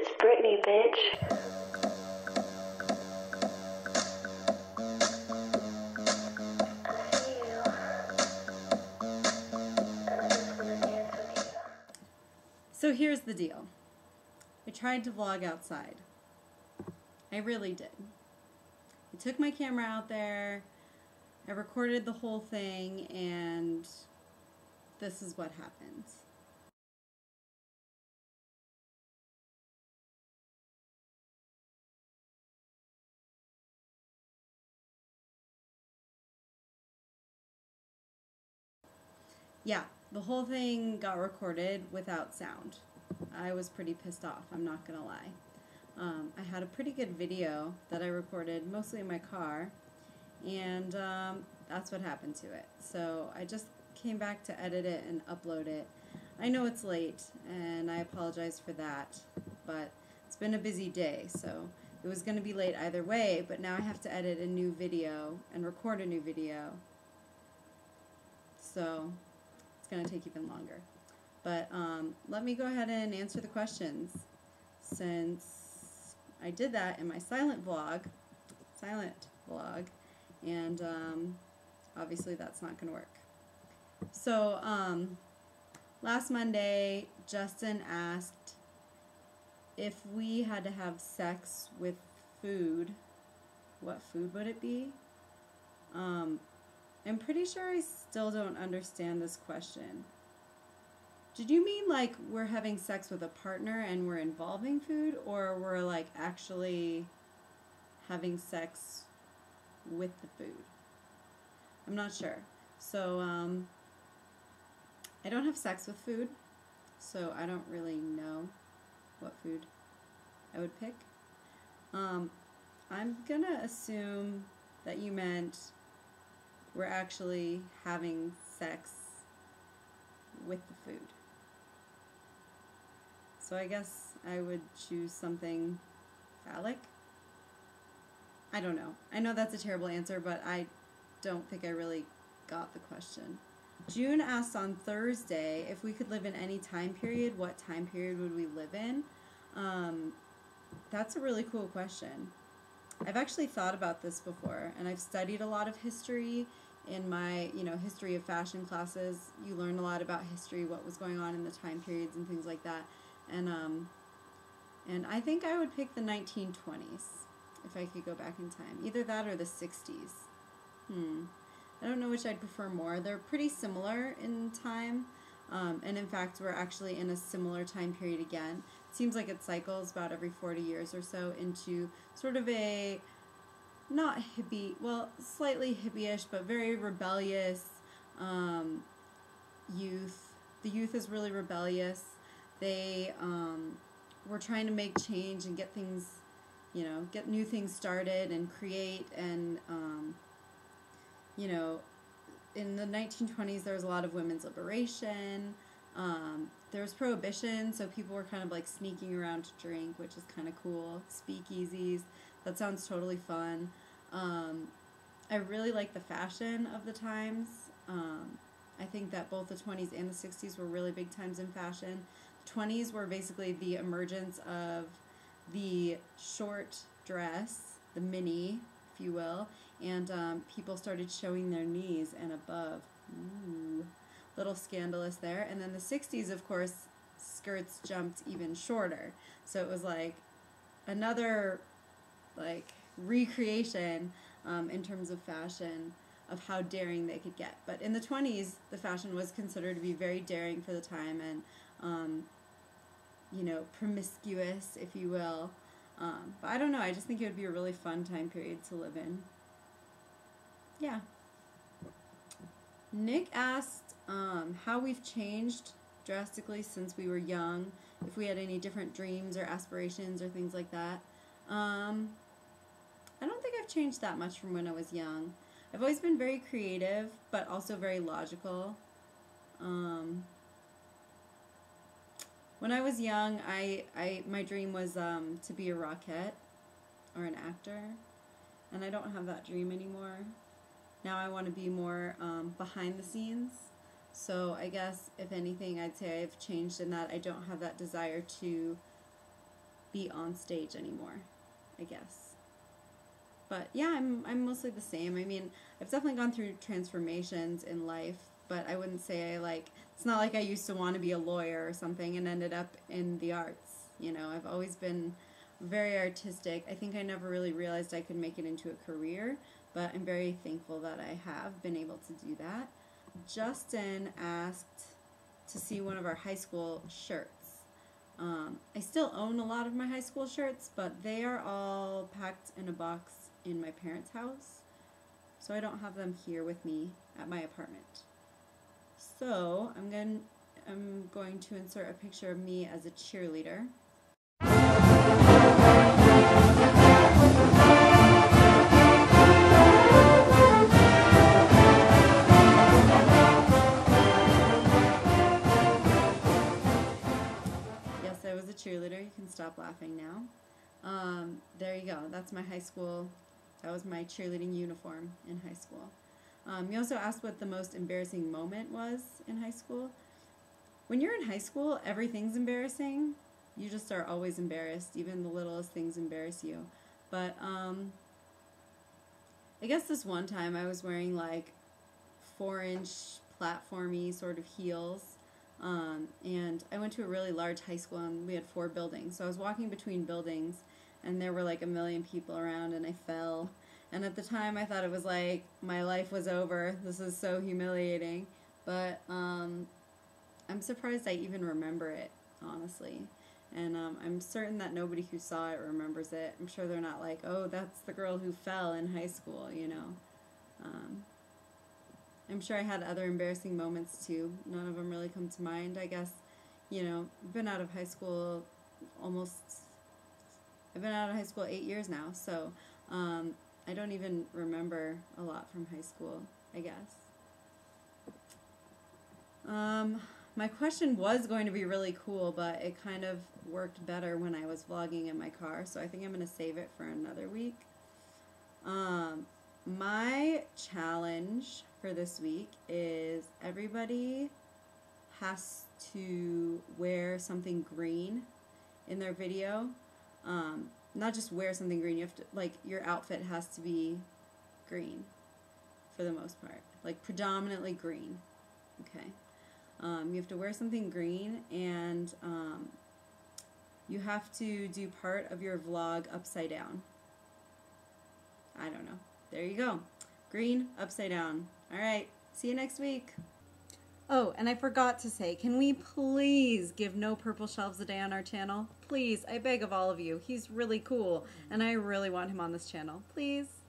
It's Britney, bitch. So here's the deal. I tried to vlog outside. I really did. I took my camera out there, I recorded the whole thing, and this is what happens. Yeah, the whole thing got recorded without sound. I was pretty pissed off, I'm not gonna lie. I had a pretty good video that I recorded mostly in my car, and that's what happened to it. So I just came back to edit it and upload it. I know it's late, and I apologize for that, but it's been a busy day, so it was going to be late either way, but now I have to edit a new video and record a new video, so it's going to take even longer. But let me go ahead and answer the questions, since I did that in my silent vlog, and obviously that's not going to work. So last Monday, Justin asked if we had to have sex with food, what food would it be? I'm pretty sure I still don't understand this question. Did you mean like we're having sex with a partner and we're involving food, or we're like actually having sex with the food? I'm not sure. So I don't have sex with food, so I don't really know what food I would pick. I'm gonna assume that you meant we're actually having sex with the food. So I guess I would choose something phallic. I don't know. I know that's a terrible answer, but I don't think I really got the question. June asked on Thursday if we could live in any time period, what time period would we live in? That's a really cool question. I've actually thought about this before, and I've studied a lot of history in my, history of fashion classes. You learn a lot about history, what was going on in the time periods and things like that. And I think I would pick the 1920s if I could go back in time. Either that or the 60s. I don't know which I'd prefer more. They're pretty similar in time, and in fact we're actually in a similar time period again. It seems like it cycles about every 40 years or so into sort of a, not hippie, well, slightly hippie-ish, but very rebellious youth. The youth is really rebellious. They were trying to make change and get things, get new things started and create, and in the 1920s there was a lot of women's liberation. There was prohibition, so people were kind of like sneaking around to drink, which is kind of cool. Speakeasies, that sounds totally fun. I really like the fashion of the times. I think that both the 20s and the 60s were really big times in fashion. The 20s were basically the emergence of the short dress, the mini, if you will, and people started showing their knees and above. Ooh, little scandalous there. And then the 60s, of course, skirts jumped even shorter. So it was like another recreation in terms of fashion, of how daring they could get. But in the 20s, the fashion was considered to be very daring for the time, and promiscuous, if you will. But I don't know, I just think it would be a really fun time period to live in. Yeah. Nick asked how we've changed drastically since we were young, if we had any different dreams or aspirations or things like that. I don't think I've changed that much from when I was young. I've always been very creative, but also very logical. When I was young, my dream was to be a rockette or an actor, and I don't have that dream anymore. Now I want to be more behind the scenes. So I guess, if anything, I'd say I've changed in that I don't have that desire to be on stage anymore, I guess. But yeah, I'm mostly the same. I mean, I've definitely gone through transformations in life, but I wouldn't say it's not like I used to want to be a lawyer or something and ended up in the arts. You know, I've always been very artistic. I think I never really realized I could make it into a career, but I'm very thankful that I have been able to do that. Justin asked to see one of our high school shirts. I still own a lot of my high school shirts, but they are all packed in a box in my parents' house, so I don't have them here with me at my apartment. So I'm going to insert a picture of me as a cheerleader. Yes, I was a cheerleader. You can stop laughing now. There you go. That's my high school. That was my cheerleading uniform in high school. You also asked what the most embarrassing moment was in high school. When you're in high school, everything's embarrassing. You just are always embarrassed. Even the littlest things embarrass you. But I guess this one time I was wearing like 4-inch platformy sort of heels. And I went to a really large high school and we had 4 buildings. So I was walking between buildings and there were like a million people around and I fell. And at the time I thought it was like my life was over. This is so humiliating. But I'm surprised I even remember it, honestly. And I'm certain that nobody who saw it remembers it. I'm sure they're not like, oh, that's the girl who fell in high school, you know. I'm sure I had other embarrassing moments too. None of them really come to mind. I guess, you know, I've been out of high school 8 years now, so I don't even remember a lot from high school, I guess. My question was going to be really cool, but it kind of worked better when I was vlogging in my car, so I think I'm going to save it for another week. My challenge for this week is everybody has to wear something green in their video. Not just wear something green, you have to, like, your outfit has to be green for the most part. Like, predominantly green. Okay. You have to wear something green, and you have to do part of your vlog upside down. I don't know. There you go. Green, upside down. Alright, see you next week. Oh, and I forgot to say, can we please give No Purple Shelves a Day on our channel? Please, I beg of all of you. He's really cool, and I really want him on this channel. Please.